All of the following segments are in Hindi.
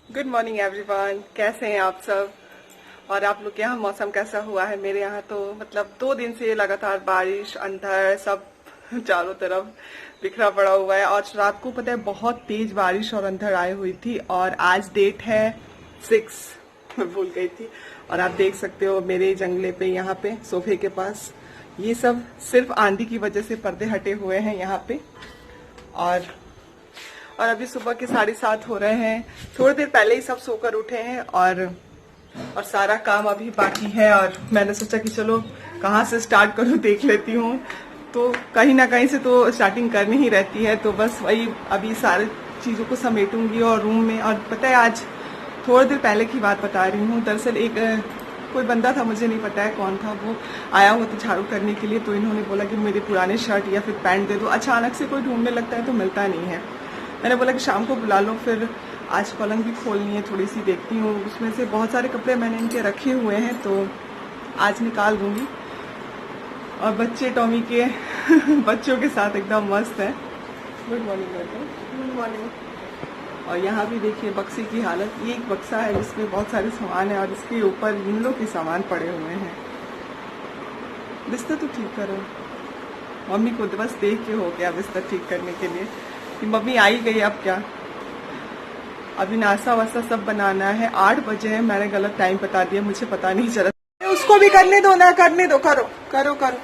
गुड मॉर्निंग एवरीवन, कैसे हैं आप सब। और आप लोग के यहाँ मौसम कैसा हुआ है। मेरे यहाँ तो मतलब 2 दिन से लगातार बारिश अंधड़ सब चारों तरफ बिखरा पड़ा हुआ है। और रात को पता है बहुत तेज बारिश और अंधड़ आई हुई थी। और आज डेट है 6, मैं भूल गई थी। और आप देख सकते हो मेरे जंगले पे, यहाँ पे सोफे के पास, ये सब सिर्फ आंधी की वजह से पर्दे हटे हुए हैं यहाँ पे। और अभी सुबह के 7:30 हो रहे हैं। थोड़ी देर पहले ही सब सोकर उठे हैं और सारा काम अभी बाकी है। और मैंने सोचा कि चलो कहाँ से स्टार्ट करूँ देख लेती हूँ। तो कहीं ना कहीं से तो स्टार्टिंग करनी ही रहती है। तो बस वही अभी सारे चीज़ों को समेटूंगी और रूम में। और पता है आज थोड़ी देर पहले की बात बता रही हूँ। दरअसल एक कोई बंदा था, मुझे नहीं पता है कौन था, वो आया हुआ था झाड़ू करने के लिए। तो इन्होंने बोला कि मेरे पुराने शर्ट या फिर पैंट दे दो। अचानक से कोई ढूंढने लगता है तो मिलता नहीं है। मैंने बोला कि शाम को बुला लो। फिर आज पलंग भी खोलनी है, थोड़ी सी देखती हूँ। उसमें से बहुत सारे कपड़े मैंने इनके रखे हुए हैं तो आज निकाल दूंगी। और बच्चे टॉमी के बच्चों के साथ एकदम मस्त है। गुड मॉर्निंग बेटा। Good morning. और यहाँ भी देखिए बक्से की हालत। ये एक बक्सा है जिसमें बहुत सारे सामान है और इसके ऊपर इन लोग के सामान पड़े हुए हैं। बिस्तर तो ठीक करो। मम्मी को बस देख के हो गया बिस्तर ठीक करने के लिए कि मम्मी आई गई। अब क्या, अभी नाश्ता वास्ता सब बनाना है। 8 बजे है। मैंने गलत टाइम बता दिया, मुझे पता नहीं चला। उसको भी करने दो ना, करने दो। करो करो करो,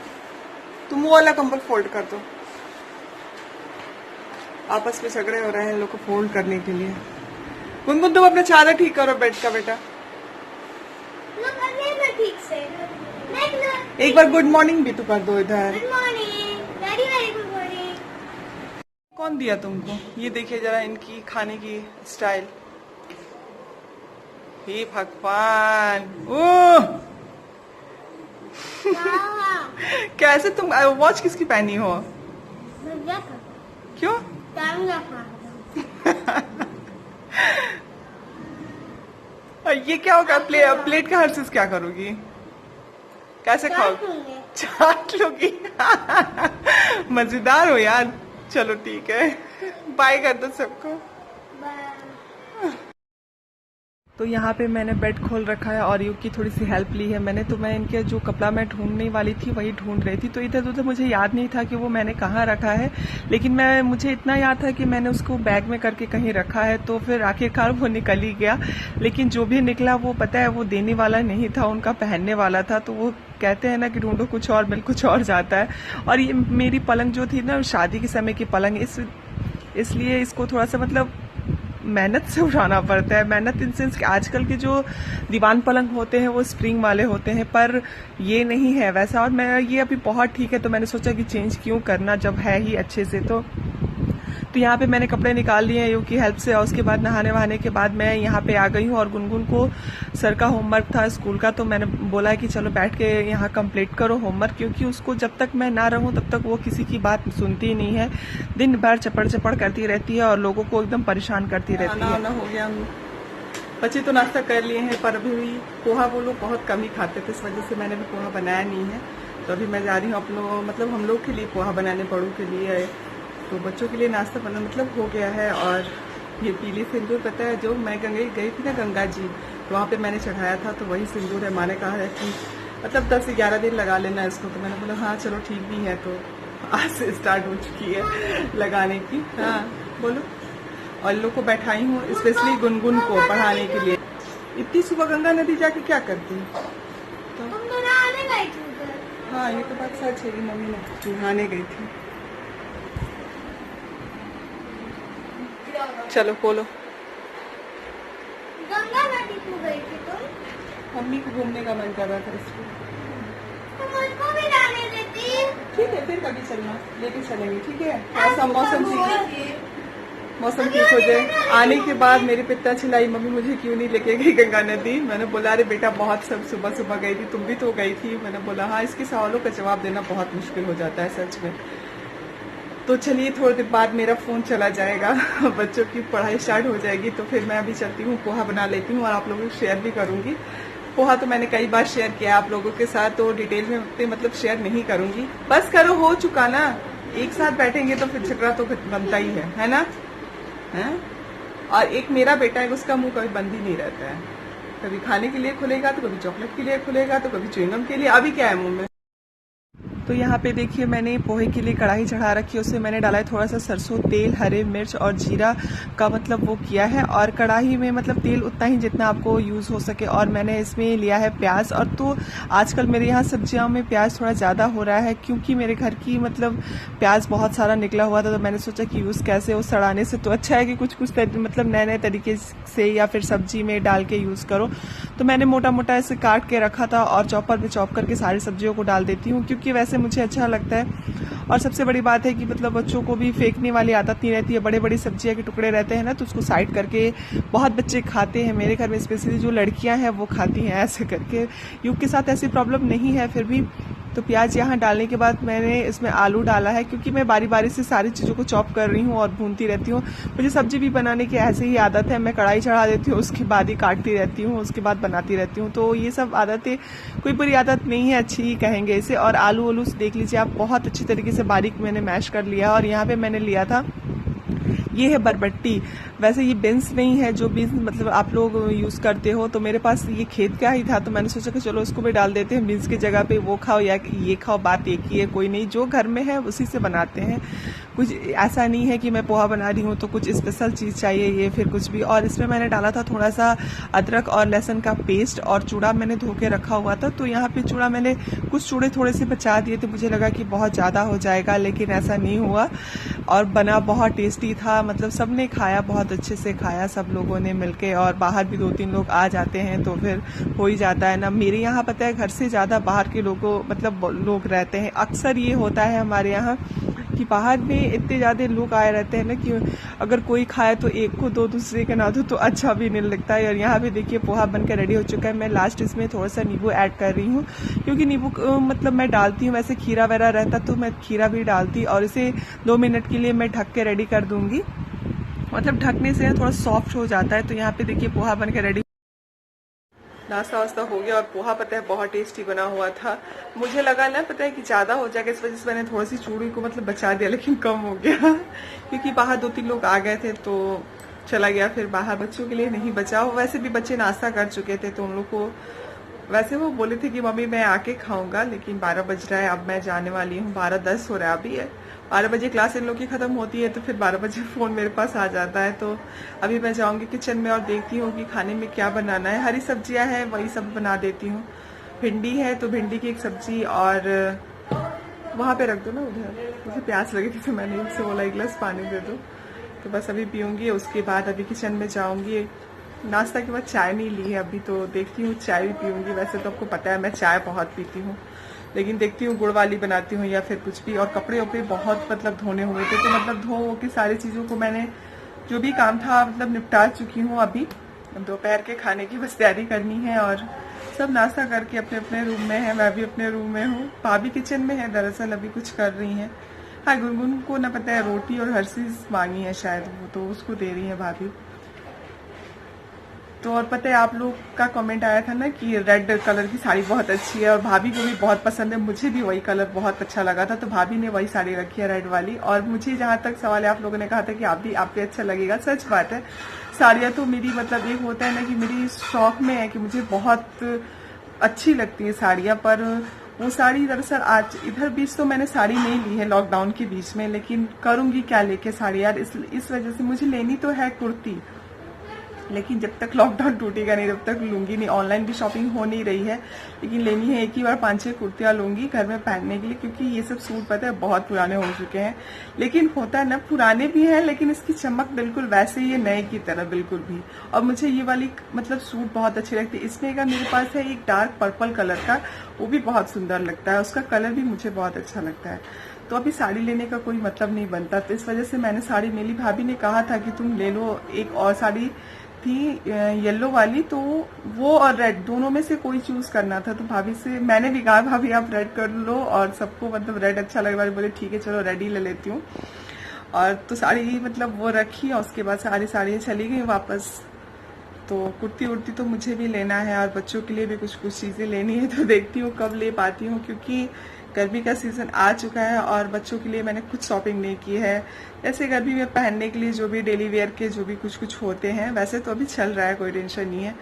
तुम वो वाला कंबल फोल्ड कर दो। आपस में झगड़े हो रहे हैं इन लोग को फोल्ड करने के लिए। गुनगुन तुम अपना चादर ठीक करो बेड का बेटा। ठीक से एक बार गुड मॉर्निंग भी तो कर दो इधर। Good morning daddy, very good morning. कौन दिया तुमको? ये देखिए जरा इनकी खाने की स्टाइल। हे भगवान, ओह कैसे तुम वॉच किसकी पहनी हो? क्यों? और ये क्या होगा? प्लेट का हर चीज क्या करोगी? कैसे खाओगी? चाट लोगी? मजेदार हो यार। चलो ठीक है, बाय कर दो सबको। तो यहाँ पे मैंने बेड खोल रखा है और युग की थोड़ी सी हेल्प ली है मैंने। तो मैं इनके जो कपड़ा मैं ढूंढने वाली थी वही ढूंढ रही थी। तो इधर उधर मुझे याद नहीं था कि वो मैंने कहाँ रखा है। लेकिन मुझे इतना याद था कि मैंने उसको बैग में करके कहीं रखा है। तो फिर आखिरकार वो निकल ही गया। लेकिन जो भी निकला वो पता है वो देने वाला नहीं था, उनका पहनने वाला था। तो वो कहते हैं ना कि ढूंढो कुछ और मिल कुछ और जाता है। और ये मेरी पलंग जो थी ना, शादी के समय की पलंग, इसलिए इसको थोड़ा सा मतलब मेहनत से उठाना पड़ता है। मेहनत इन सेंस कि आजकल के जो दीवान पलंग होते हैं वो स्प्रिंग वाले होते हैं, पर ये नहीं है वैसा। और मैं ये अभी बहुत ठीक है तो मैंने सोचा कि चेंज क्यों करना जब है ही अच्छे से। तो यहाँ पे मैंने कपड़े निकाल लिए हैं यू की हेल्प से। और उसके बाद नहाने वहाने के बाद मैं यहाँ पे आ गई हूँ। और गुनगुन को सर का होमवर्क था स्कूल का, तो मैंने बोला कि चलो बैठ के यहाँ कंप्लीट करो होमवर्क। क्योंकि उसको जब तक मैं ना रहूँ तब तक वो किसी की बात सुनती ही नहीं है। दिन भर चपड़ चपड़ करती रहती है और लोगों को एकदम परेशान करती रहती है। आना हो गया, बच्चे तो नाश्ता कर लिए हैं, पर अभी पोहा वो लोग बहुत कम ही खाते थे, इस वजह से मैंने भी पोहा बनाया नहीं है। तो अभी मैं जा रही हूँ मतलब हम लोग के लिए पोहा बनाने, बड़ों के लिए। तो बच्चों के लिए नाश्ता बना मतलब हो गया है। और ये पीली सिंदूर पता है, जो मैं गई थी ना गंगा जी, तो वहाँ पे मैंने चढ़ाया था, तो वही सिंदूर है। माँ ने कहा है कि मतलब 10 से 11 दिन लगा लेना इसको। तो मैंने बोला हाँ चलो ठीक भी है। तो आज से स्टार्ट हो चुकी है लगाने की। हाँ बोलो। और लोग को बैठाई हूँ स्पेशली गुनगुन को पढ़ाने के लिए। इतनी सुबह गंगा नदी जाके क्या करती? तो हाँ ये तो बात सच है, मम्मी ने नहाने गई थी। चलो बोलो। गंगा नदी को गई थी तुम? मम्मी को घूमने का मन कर रहा था इसलिए। तो मुझको भी जाने देती। ठीक है फिर कभी चलना, लेके चलेंगे। ठीक है, ऐसा मौसम ठीक हो जाए। आने के बाद मेरे पिता चिल्लाई, मम्मी मुझे क्यों नहीं लेके गई गंगा नदी। मैंने बोला अरे बेटा बहुत सब सुबह सुबह गई थी, तुम भी तो गई थी। मैंने बोला हाँ, इसके सवालों का जवाब देना बहुत मुश्किल हो जाता है सच में। तो चलिए थोड़ी देर बाद मेरा फोन चला जाएगा, बच्चों की पढ़ाई स्टार्ट हो जाएगी। तो फिर मैं अभी चलती हूँ, पोहा बना लेती हूँ और आप लोगों को शेयर भी करूंगी। पोहा तो मैंने कई बार शेयर किया आप लोगों के साथ, तो डिटेल में मतलब शेयर नहीं करूंगी। बस करो, हो चुका ना। एक साथ बैठेंगे तो फिर झगड़ा तो बनता ही है ना। है? और एक मेरा बेटा है, उसका मुंह कभी बंद ही नहीं रहता है, कभी खाने के लिए खुलेगा तो कभी चॉकलेट के लिए खुलेगा तो कभी च्युइंगम के लिए। अभी क्या है मुंह में। तो यहाँ पे देखिए मैंने पोहे के लिए कढ़ाई चढ़ा रखी है, उसमें मैंने डाला है थोड़ा सा सरसों तेल, हरे मिर्च और जीरा का मतलब वो किया है, और कढ़ाई में मतलब तेल उतना ही जितना आपको यूज़ हो सके। और मैंने इसमें लिया है प्याज। और तो आजकल मेरे यहाँ सब्जियों में प्याज थोड़ा ज़्यादा हो रहा है, क्योंकि मेरे घर की मतलब प्याज बहुत सारा निकला हुआ था, तो मैंने सोचा कि यूज़ कैसे हो, सड़ाने से तो अच्छा है कि कुछ कुछ मतलब नए नए तरीके से या फिर सब्जी में डाल के यूज़ करो। तो मैंने मोटा मोटा ऐसे काट के रखा था और चॉपर पे चॉप करके सारी सब्जियों को डाल देती हूँ, क्योंकि वैसे मुझे अच्छा लगता है। और सबसे बड़ी बात है कि मतलब बच्चों को भी फेंकने वाली आदत नहीं रहती है, बड़े बड़ी सब्जियां के टुकड़े रहते हैं ना, तो उसको साइड करके बहुत बच्चे खाते हैं। मेरे घर में स्पेशली जो लड़कियां हैं वो खाती हैं ऐसे करके। युग के साथ ऐसी प्रॉब्लम नहीं है फिर भी। तो प्याज यहाँ डालने के बाद मैंने इसमें आलू डाला है, क्योंकि मैं बारी बारी से सारी चीज़ों को चॉप कर रही हूँ और भूनती रहती हूँ। मुझे सब्जी भी बनाने की ऐसे ही आदत है, मैं कढ़ाई चढ़ा देती हूँ, उसके बाद ही काटती रहती हूँ, उसके बाद बनाती रहती हूँ। तो ये सब आदतें कोई बुरी आदत नहीं है, अच्छी ही कहेंगे इसे। और आलू वालू देख लीजिए आप, बहुत अच्छी तरीके से बारीक मैंने मैश कर लिया। और यहाँ पे मैंने लिया था, ये है बरबट्टी। वैसे ये बीन्स नहीं है जो बीन्स मतलब आप लोग यूज़ करते हो, तो मेरे पास ये खेत का ही था, तो मैंने सोचा कि चलो इसको भी डाल देते हैं। बीन्स की जगह पे वो खाओ या ये खाओ, बात एक ही है, कोई नहीं, जो घर में है उसी से बनाते हैं। कुछ ऐसा नहीं है कि मैं पोहा बना रही हूँ तो कुछ स्पेशल चीज़ चाहिए ये फिर कुछ भी। और इसमें मैंने डाला था थोड़ा सा अदरक और लहसुन का पेस्ट, और चूड़ा मैंने धो के रखा हुआ था। तो यहाँ पे चूड़ा मैंने कुछ चूड़े थोड़े से बचा दिए थे, मुझे लगा कि बहुत ज़्यादा हो जाएगा, लेकिन ऐसा नहीं हुआ और बना बहुत टेस्टी था। मतलब सबने खाया, बहुत अच्छे से खाया सब लोगों ने मिलके। और बाहर भी 2-3 लोग आ जाते हैं तो फिर हो ही जाता है ना। मेरे यहाँ पता है घर से ज़्यादा बाहर के लोगों मतलब लोग रहते हैं। अक्सर ये होता है हमारे यहाँ कि बाहर में इतने ज़्यादा लोग आए रहते हैं ना कि अगर कोई खाए तो एक को दो, दूसरे के ना दो तो अच्छा भी नहीं लगता है। और यहाँ पे देखिए पोहा बनकर रेडी हो चुका है। मैं लास्ट इसमें थोड़ा सा नींबू ऐड कर रही हूँ, क्योंकि नींबू मतलब मैं डालती हूँ, वैसे खीरा वगैरह रहता तो मैं खीरा भी डालती। और इसे 2 मिनट के लिए मैं ढक के रेडी कर दूंगी, मतलब ढकने से थोड़ा सॉफ्ट हो जाता है। तो यहाँ पे देखिए पोहा बनकर रेडी, नाश्ता वास्ता हो गया। और पोहा पता है बहुत टेस्टी बना हुआ था। मुझे लगा ना पता है कि ज़्यादा हो जाएगा, इस वजह से मैंने थोड़ी सी चूड़ी को मतलब बचा दिया, लेकिन कम हो गया क्योंकि बाहर 2-3 लोग आ गए थे तो चला गया। फिर बाहर बच्चों के लिए नहीं बचा, वैसे भी बच्चे नाश्ता कर चुके थे तो उन लोग को वैसे वो बोले थे कि मम्मी मैं आके खाऊंगा, लेकिन 12 बज रहा है, अब मैं जाने वाली हूँ। 12:10 हो रहा है अभी है। 12 बजे क्लास इन लोग की खत्म होती है तो फिर 12 बजे फ़ोन मेरे पास आ जाता है। तो अभी मैं जाऊंगी किचन में और देखती हूँ कि खाने में क्या बनाना है। हरी सब्जियां हैं वही सब बना देती हूँ। भिंडी है तो भिंडी की एक सब्जी, और वहाँ पे रख दो ना उधर, मुझे प्यास लगी थी तो मैंने उससे बोला 1 गिलास पानी दे दो। तो बस अभी पीऊँगी, उसके बाद अभी किचन में जाऊँगी। नाश्ता के बाद चाय नहीं ली है अभी, तो देखती हूँ चाय भी पीऊँगी। वैसे तो आपको पता है मैं चाय बहुत पीती हूँ, लेकिन देखती हूँ गुड़ वाली बनाती हूँ या फिर कुछ भी। और कपड़े वपड़े बहुत मतलब धोने हुए थे, तो मतलब धो के सारी चीज़ों को मैंने जो भी काम था मतलब निपटा चुकी हूँ। अभी दोपहर के खाने की बस तैयारी करनी है। और सब नाश्ता करके अपने अपने रूम में है, मैं भी अपने रूम में हूँ। भाभी किचन में है दरअसल, अभी कुछ कर रही हैं। हाँ, गुनगुन को ना पता है रोटी और हर चीज़ मांगी है शायद वो, तो उसको दे रही है भाभी। तो और पता है आप लोग का कमेंट आया था ना कि रेड कलर की साड़ी बहुत अच्छी है, और भाभी को भी बहुत पसंद है, मुझे भी वही कलर बहुत अच्छा लगा था, तो भाभी ने वही साड़ी रखी है रेड वाली। और मुझे जहाँ तक सवाल है, आप लोगों ने कहा था कि आप पे अच्छा लगेगा, सच बात है। साड़ियाँ तो मेरी मतलब एक होता है ना कि मेरी शौक में है कि मुझे बहुत अच्छी लगती है साड़ियाँ। पर वो साड़ी दरअसल आज इधर बीच तो मैंने साड़ी नहीं ली है लॉकडाउन के बीच में, लेकिन करूँगी क्या लेके साड़ी यार, इस वजह से मुझे लेनी तो है कुर्ती, लेकिन जब तक लॉकडाउन टूटेगा नहीं तब तक लूंगी नहीं। ऑनलाइन भी शॉपिंग हो नहीं रही है, लेकिन लेनी है। एक ही बार 5-6 कुर्तियाँ लूंगी घर में पहनने के लिए, क्योंकि ये सब सूट पता है बहुत पुराने हो चुके हैं। लेकिन होता है ना, पुराने भी हैं लेकिन इसकी चमक बिल्कुल वैसे ही है, नए की तरह बिल्कुल भी। और मुझे ये वाली मतलब सूट बहुत अच्छी लगती है। इसमें का मेरे पास है एक डार्क पर्पल कलर का, वो भी बहुत सुंदर लगता है, उसका कलर भी मुझे बहुत अच्छा लगता है। तो अभी साड़ी लेने का कोई मतलब नहीं बनता, तो इस वजह से मैंने साड़ी नहीं ली। भाभी ने कहा था कि तुम ले लो, एक और साड़ी थी येलो वाली, तो वो और रेड दोनों में से कोई चूज करना था। तो भाभी से मैंने भी कहा भाभी आप रेड कर लो, और सबको मतलब रेड अच्छा लग रहा है, बोले ठीक है चलो रेड ही ले लेती हूँ। और तो साड़ी मतलब वो रखी, और उसके बाद सारी साड़ियाँ चली गई वापस। तो कुर्ती उर्ती तो मुझे भी लेना है, और बच्चों के लिए भी कुछ कुछ चीज़ें लेनी है, तो देखती हूँ कब ले पाती हूँ, क्योंकि गर्मी का सीज़न आ चुका है और बच्चों के लिए मैंने कुछ शॉपिंग नहीं की है। जैसे गर्मी में पहनने के लिए जो भी डेली वेयर के जो भी कुछ कुछ होते हैं, वैसे तो अभी चल रहा है, कोई टेंशन नहीं है।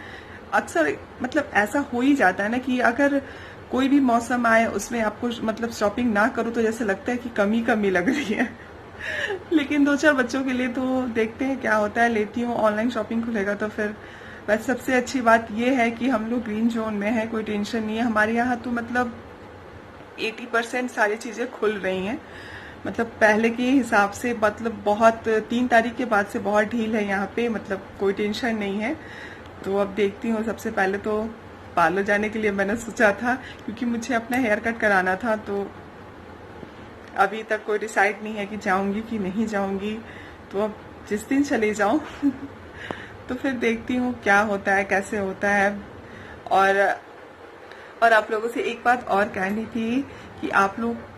अक्सर मतलब ऐसा हो ही जाता है ना कि अगर कोई भी मौसम आए उसमें आपको मतलब शॉपिंग ना करो तो जैसे लगता है कि कमी कमी लग रही है। लेकिन 2-4 बच्चों के लिए तो देखते हैं क्या होता है, लेती हूँ। ऑनलाइन शॉपिंग खुलेगा तो फिर। वैसे सबसे अच्छी बात यह है कि हम लोग ग्रीन जोन में हैं, कोई टेंशन नहीं है। हमारे यहाँ तो मतलब 80% सारी चीज़ें खुल रही हैं, मतलब पहले के हिसाब से। मतलब बहुत 3 तारीख के बाद से बहुत ढील है यहाँ पे, मतलब कोई टेंशन नहीं है। तो अब देखती हूँ। सबसे पहले तो पार्लर जाने के लिए मैंने सोचा था, क्योंकि मुझे अपना हेयर कट कराना था। तो अभी तक कोई डिसाइड नहीं है कि जाऊंगी कि नहीं जाऊंगी। तो अब जिस दिन चले जाऊं तो फिर देखती हूँ क्या होता है, कैसे होता है। और आप लोगों से एक बात और कहनी थी कि आप लोग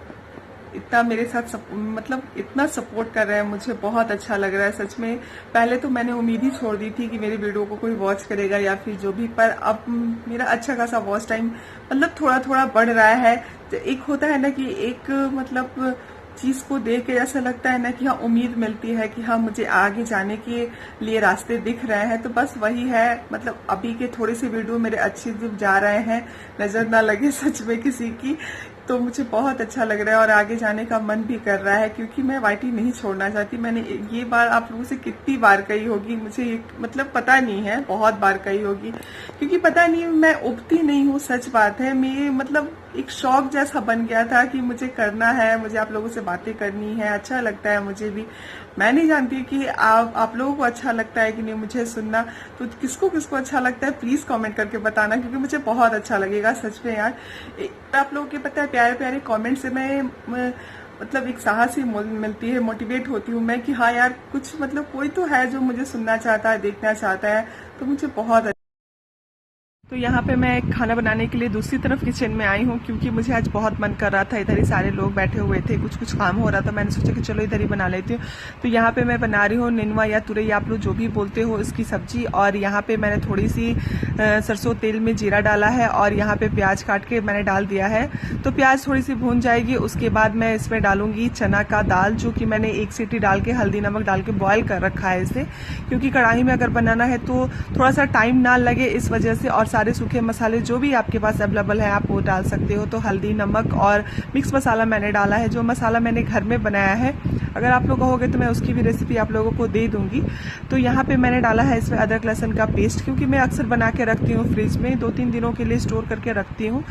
इतना मेरे साथ मतलब इतना सपोर्ट कर रहे हैं, मुझे बहुत अच्छा लग रहा है सच में। पहले तो मैंने उम्मीद ही छोड़ दी थी कि मेरी वीडियो को कोई वॉच करेगा या फिर जो भी, पर अब मेरा अच्छा खासा वॉच टाइम मतलब थोड़ा थोड़ा बढ़ रहा है। तो एक होता है ना कि एक मतलब चीज को देख के ऐसा लगता है ना कि हाँ, उम्मीद मिलती है कि हाँ, मुझे आगे जाने के लिए रास्ते दिख रहे हैं। तो बस वही है, मतलब अभी के थोड़ी सी वीडियो मेरे अच्छे जा रहे हैं, नजर ना लगे सच में किसी की। तो मुझे बहुत अच्छा लग रहा है और आगे जाने का मन भी कर रहा है, क्योंकि मैं वाईटी नहीं छोड़ना चाहती। मैंने ये बात आप लोगों से कितनी बार कही होगी, मुझे ये मतलब पता नहीं है, बहुत बार कही होगी, क्योंकि पता नहीं मैं उबती नहीं हूँ, सच बात है। मेरे मतलब एक शौक जैसा बन गया था कि मुझे करना है, मुझे आप लोगों से बातें करनी है, अच्छा लगता है मुझे भी। मैं नहीं जानती कि आप लोगों को अच्छा लगता है कि नहीं मुझे सुनना। तो किसको किसको अच्छा लगता है प्लीज कमेंट करके बताना, क्योंकि मुझे बहुत अच्छा लगेगा सच में यार। आप लोगों के पता है प्यारे प्यारे कमेंट से मैं मतलब एक साहस ही मिलती है, मोटिवेट होती हूँ मैं कि हाँ यार, कुछ मतलब कोई तो है जो मुझे सुनना चाहता है, देखना चाहता है। तो मुझे बहुत तो यहाँ पे मैं खाना बनाने के लिए दूसरी तरफ किचन में आई हूँ, क्योंकि मुझे आज बहुत मन कर रहा था। इधर ही सारे लोग बैठे हुए थे, कुछ कुछ काम हो रहा था, मैंने सोचा कि चलो इधर ही बना लेती हूँ। तो यहाँ पे मैं बना रही हूँ निनवा या तुरई, आप लोग जो भी बोलते हो, इसकी सब्जी। और यहाँ पे मैंने थोड़ी सी सरसों तेल में जीरा डाला है और यहाँ पे प्याज काट के मैंने डाल दिया है। तो प्याज थोड़ी सी भून जाएगी, उसके बाद मैं इसमें डालूंगी चना का दाल, जो कि मैंने 1 सीटी डाल के हल्दी नमक डाल के बॉयल कर रखा है इसे, क्योंकि कढ़ाई में अगर बनाना है तो थोड़ा सा टाइम ना लगे इस वजह से। और सारे सूखे मसाले जो भी आपके पास अवेलेबल है आप वो डाल सकते हो। तो हल्दी नमक और मिक्स मसाला मैंने डाला है, जो मसाला मैंने घर में बनाया है। अगर आप लोग कहोगे तो मैं उसकी भी रेसिपी आप लोगों को दे दूंगी। तो यहाँ पे मैंने डाला है इसमें अदरक लहसुन का पेस्ट, क्योंकि मैं अक्सर बना के रखती हूँ फ्रिज में, 2-3 दिनों के लिए स्टोर करके रखती हूँ।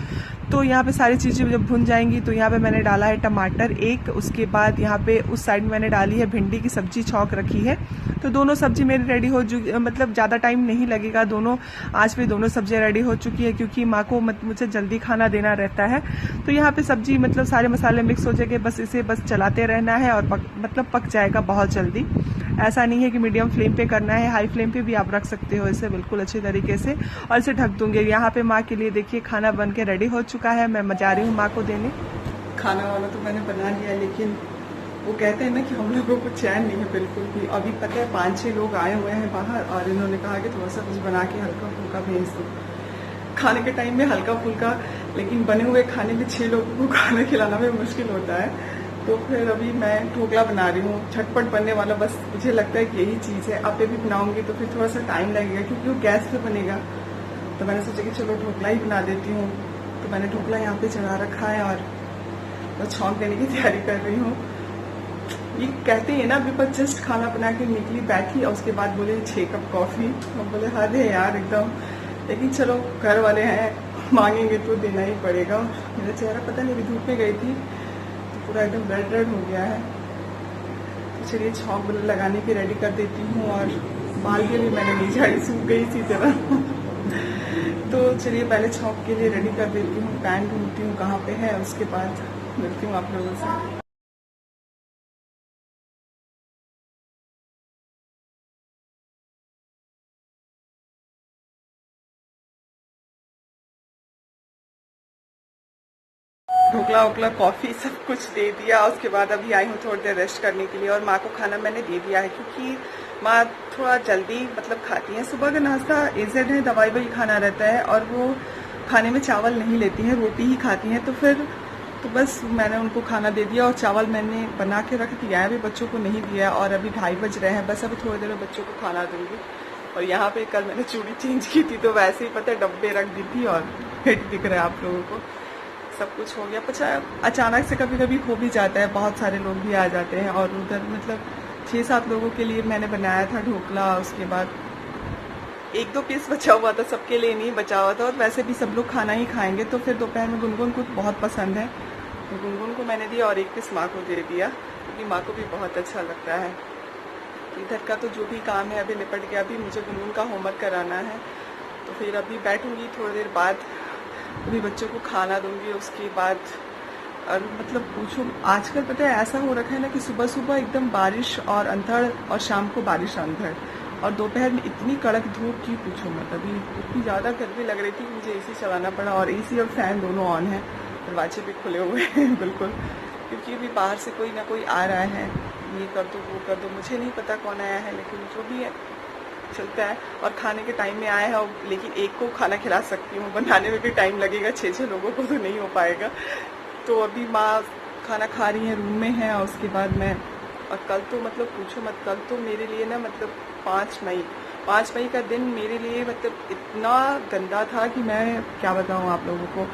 तो यहाँ पे सारी चीजें जब भुन जाएंगी तो यहाँ पे मैंने डाला है टमाटर 1, उसके बाद यहाँ पे उस साइड में मैंने डाली है भिंडी की सब्जी छौंक रखी है। तो दोनों सब्जी मेरी रेडी हो चुकी, मतलब ज्यादा टाइम नहीं लगेगा, दोनों आज पे दोनों सब्जियां रेडी हो चुकी है, क्योंकि माँ को मुझे जल्दी खाना देना रहता है। तो यहाँ पे सब्जी मतलब सारे मसाले मिक्स हो जाएंगे, बस इसे बस चलाते रहना है और मतलब पक जाएगा बहुत जल्दी। ऐसा नहीं है कि मीडियम फ्लेम पे करना है, हाई फ्लेम पे भी आप रख सकते हो इसे बिल्कुल अच्छे तरीके से। और इसे ढक दूंगी। यहाँ पे माँ के लिए देखिए खाना बन के रेडी हो चुका है, मैं जा रही हूँ माँ को देने। खाना वाना तो मैंने बना लिया, लेकिन वो कहते हैं ना कि हम लोगों को चैन नहीं है बिल्कुल भी। अभी पता है 5-6 लोग आए हुए हैं बाहर, और इन्होंने कहा कि थोड़ा सा कुछ बना के हल्का फुल्का भेज दो। खाने के टाइम में हल्का फुल्का, लेकिन बने हुए खाने में 6 लोगों को खाना खिलाना भी मुश्किल होता है। तो फिर अभी मैं ढोकला बना रही हूँ, झटपट बनने वाला। बस मुझे लगता है कि यही चीज़ है। अब भी बनाऊंगी तो फिर थोड़ा सा टाइम लगेगा, क्योंकि वो गैस पे बनेगा। तो मैंने सोचा कि चलो ढोकला ही बना देती हूँ। तो मैंने ढोकला यहाँ पे चढ़ा रखा है और तो छौंक देने की तैयारी कर रही हूँ। ये कहते हैं ना, अभी बस जस्ट खाना बना के निकली बैठी और उसके बाद बोले 6 कप कॉफी। हम बोले हद है यार एकदम, लेकिन चलो घर वाले हैं, मांगेंगे तो देना ही पड़ेगा। मेरा चेहरा पता नहीं, धूप में गई थी तो पूरा एकदम रेड रेड हो गया है। तो चलिए छौंक लगाने की रेडी कर देती हूँ। और बाल के लिए मैंने नहीं झाड़ी, सूख गई इसी तरह। तो चलिए पहले छौंक के लिए रेडी कर देती हूँ, पैन ढूंढती हूँ कहाँ पे है, उसके बाद मिलती हूँ आप लोगों से। ढोकला वोकला कॉफी सब कुछ दे दिया। उसके बाद अभी आई हूँ थोड़ी देर रेस्ट करने के लिए, और माँ को खाना मैंने दे दिया है, क्योंकि माँ थोड़ा जल्दी मतलब खाती है। सुबह का नाश्ता एजेड है, दवाई वही खाना रहता है, और वो खाने में चावल नहीं लेती हैं, रोटी ही खाती हैं। तो फिर तो बस मैंने उनको खाना दे दिया और चावल मैंने बना के रख दिया है, अभी बच्चों को नहीं दिया और अभी 2:30 बज रहे हैं, बस अभी थोड़ी देर में बच्चों को खाना दूंगी। और यहाँ पे कल मैंने चूड़ी चेंज की थी तो वैसे ही पता है डब्बे रख दी थी और फिट दिख रहा है आप लोगों को, सब कुछ हो गया। पता अचानक से कभी कभी हो भी जाता है, बहुत सारे लोग भी आ जाते हैं और उधर मतलब 6-7 लोगों के लिए मैंने बनाया था ढोकला, उसके बाद 1-2 पीस बचा हुआ था, सबके लिए नहीं बचा हुआ था और वैसे भी सब लोग खाना ही खाएंगे। तो फिर दोपहर में गुनगुन को बहुत पसंद है तो गुनगुन को मैंने दिया और 1 पीस माँ को दे दिया क्योंकि माँ को भी बहुत अच्छा लगता है। इधर का तो जो भी काम है अभी निपट गया, अभी मुझे गुनगुन का होमवर्क कराना है तो फिर अभी बैठूंगी थोड़ी देर बाद, अभी बच्चों को खाना दूंगी उसके बाद। और मतलब पूछो आजकल पता है ऐसा हो रखा है ना कि सुबह सुबह एकदम बारिश और अंधड़ और शाम को बारिश अंधड़ और दोपहर में इतनी कड़क धूप की पूछो मत। अभी इतनी ज़्यादा गर्मी लग रही थी कि मुझे एसी चलाना पड़ा और एसी और फैन दोनों ऑन है, दरवाजे भी खुले हुए हैं बिल्कुल, क्योंकि अभी बाहर से कोई ना कोई आ रहा है, ये कर दो वो कर दो, मुझे नहीं पता कौन आया है लेकिन जो भी है चलता है। और खाने के टाइम में आया है लेकिन एक को खाना खिला सकती हूँ, बनाने में भी टाइम लगेगा, 6-6 लोगों को तो नहीं हो पाएगा। तो अभी माँ खाना खा रही है, रूम में है और उसके बाद मैं, और कल तो मतलब पूछो मत, कल तो मेरे लिए ना मतलब 5 मई का दिन मेरे लिए मतलब इतना गंदा था कि मैं क्या बताऊँ आप लोगों को।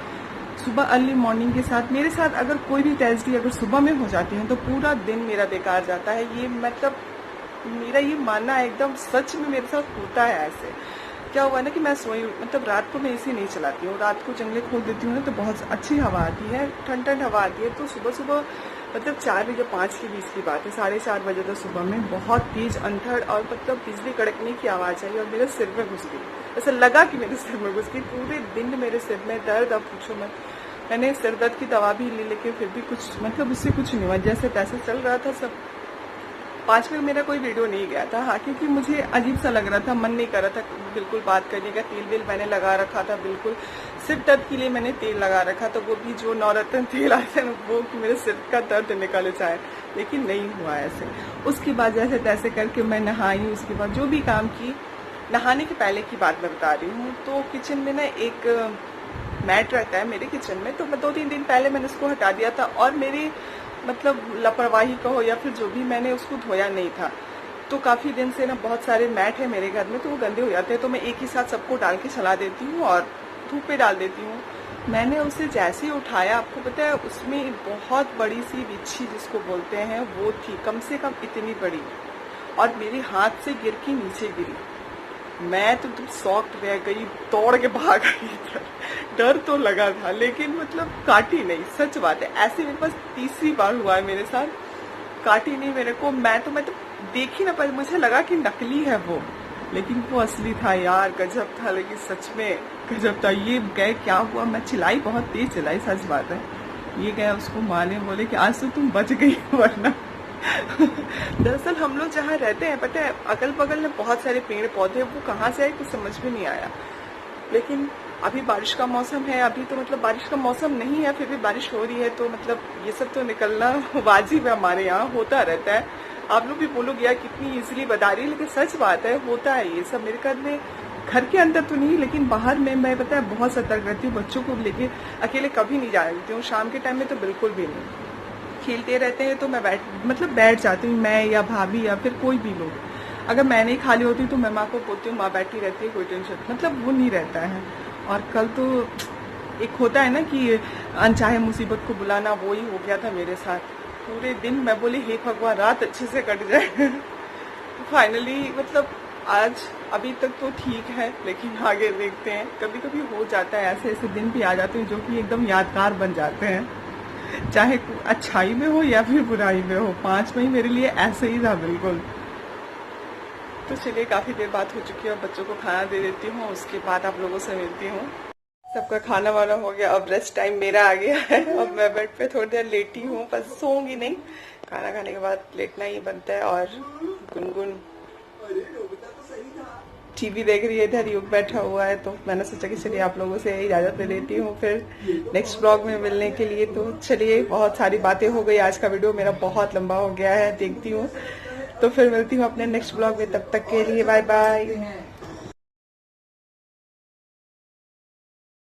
सुबह अर्ली मॉर्निंग के साथ मेरे साथ अगर कोई भी ट्रेजेडी अगर सुबह में हो जाती है तो पूरा दिन मेरा बेकार जाता है। ये मतलब मेरा ये मानना है, एकदम सच में मेरे साथ होता है ऐसे। क्या हुआ ना कि मैं सोई, मतलब रात को मैं एसी नहीं चलाती हूँ, रात को जंगले खोल देती हूँ ना तो बहुत अच्छी हवा आती है, ठंड हवा आती है। तो सुबह सुबह मतलब 4 या 5 के बीच की बात है, 4:30 बजे तो सुबह में बहुत तेज अंधड़ और मतलब बिजली कड़कने की आवाज़ आई और मेरे सिर में घुस गई, ऐसा लगा कि मेरे सिर में घुस गई। पूरे दिन मेरे सिर में दर्द, अब पूछो मत। मैंने सिर दर्द की दवा भी ली लेकिन फिर भी कुछ मतलब उससे कुछ नहीं हुआ, जैसे तैसे चल रहा था सब। 5 में मेरा कोई वीडियो नहीं गया था, हाँ, क्योंकि मुझे अजीब सा लग रहा था, मन नहीं कर रहा था बिल्कुल बात करने का। तेल वेल मैंने लगा रखा था, बिल्कुल सिर दर्द के लिए मैंने तेल लगा रखा था, वो भी जो नवरत्न तेल आते हैं वो कि मेरे सिर का दर्द निकल जाए, लेकिन नहीं हुआ ऐसे। उसके बाद जैसे तैसे करके मैं नहाई, उसके बाद जो भी काम की, नहाने के पहले की बात मैं बता रही हूँ। तो किचन में ना एक मैट रहता है मेरे किचन में, तो मैं 2-3 दिन पहले मैंने उसको हटा दिया था और मेरी मतलब लापरवाही कहो या फिर जो भी, मैंने उसको धोया नहीं था। तो काफ़ी दिन से ना बहुत सारे मैट है मेरे घर में तो वो गंदे हो जाते हैं, तो मैं एक ही साथ सबको डाल के चला देती हूँ और धूप पे डाल देती हूँ। मैंने उसे जैसे ही उठाया, आपको पता है उसमें बहुत बड़ी सी बिच्छी जिसको बोलते हैं वो थी, कम से कम इतनी बड़ी, और मेरे हाथ से गिर के नीचे गिरी। मैं तो तुम शॉक्ड रह गई, दौड़ के भाग गई। डर तो लगा था लेकिन मतलब काटी नहीं, सच बात है। ऐसे मेरे पास 3री बार हुआ है मेरे साथ, काटी नहीं मेरे को। मैं तो देख ही ना पाई, मुझे लगा कि नकली है वो, लेकिन वो असली था यार, गजब था, लेकिन सच में गजब था। ये गए क्या हुआ, मैं चिल्लाई, बहुत तेज चिल्लाई, सच बात है। ये गया उसको मारने, बोले कि आज तो तुम बच गई वरना। दरअसल हम लोग जहाँ रहते हैं पता है अगल बगल में बहुत सारे पेड़ पौधे, वो कहाँ से आए कुछ समझ में नहीं आया। लेकिन अभी बारिश का मौसम है, अभी तो मतलब बारिश का मौसम नहीं है फिर भी बारिश हो रही है, तो मतलब ये सब तो निकलना वाजिब है, हमारे यहाँ होता रहता है। आप लोग भी बोलोगे यार कितनी इजीली बता रही है, लेकिन सच बात है, होता है ये सब मेरे घर में। घर के अंदर तो नहीं लेकिन बाहर में मैं पता है बहुत सतर्क रहती हूँ। बच्चों को लेके अकेले कभी नहीं जा देती हूँ, शाम के टाइम में तो बिल्कुल भी नहीं। खेलते रहते हैं तो मैं बैठ जाती हूँ, मैं या भाभी या फिर कोई भी लोग। अगर मैं नहीं खाली होती तो मैं माँ को बोलती हूँ, माँ बैठी रहती है, कोई टेंशन मतलब वो नहीं रहता है। और कल तो एक होता है ना कि अनचाहे मुसीबत को बुलाना, वो ही हो गया था मेरे साथ। पूरे दिन मैं बोली हे भगवान रात अच्छे से कट जाए। फाइनली मतलब आज अभी तक तो ठीक है, लेकिन आगे देखते हैं। कभी कभी हो जाता है ऐसे ऐसे दिन भी आ जाते हैं जो कि एकदम यादगार बन जाते हैं, चाहे अच्छाई में हो या फिर बुराई में हो। 5 मई मेरे लिए ऐसे ही था बिल्कुल। तो चलिए काफी देर बात हो चुकी है, अब बच्चों को खाना दे देती हूँ, उसके बाद आप लोगों से मिलती हूँ। सबका खाना वाना हो गया, अब रेस्ट टाइम मेरा आ गया है। अब मैं बेड पे थोड़ी देर लेटी हूँ, बस सोऊंगी नहीं, खाना खाने के बाद लेटना ही बनता है। और गुनगुन टीवी देख रही है, इधर युग बैठा हुआ है, तो मैंने सोचा कि चलिए आप लोगों से इजाजत ले लेती हूँ फिर नेक्स्ट ब्लॉग में मिलने के लिए। तो चलिए बहुत सारी बातें हो गई, आज का वीडियो मेरा बहुत लंबा हो गया है, देखती हूँ तो फिर मिलती हूँ अपने नेक्स्ट ब्लॉग में। तब तक के लिए बाय बाय।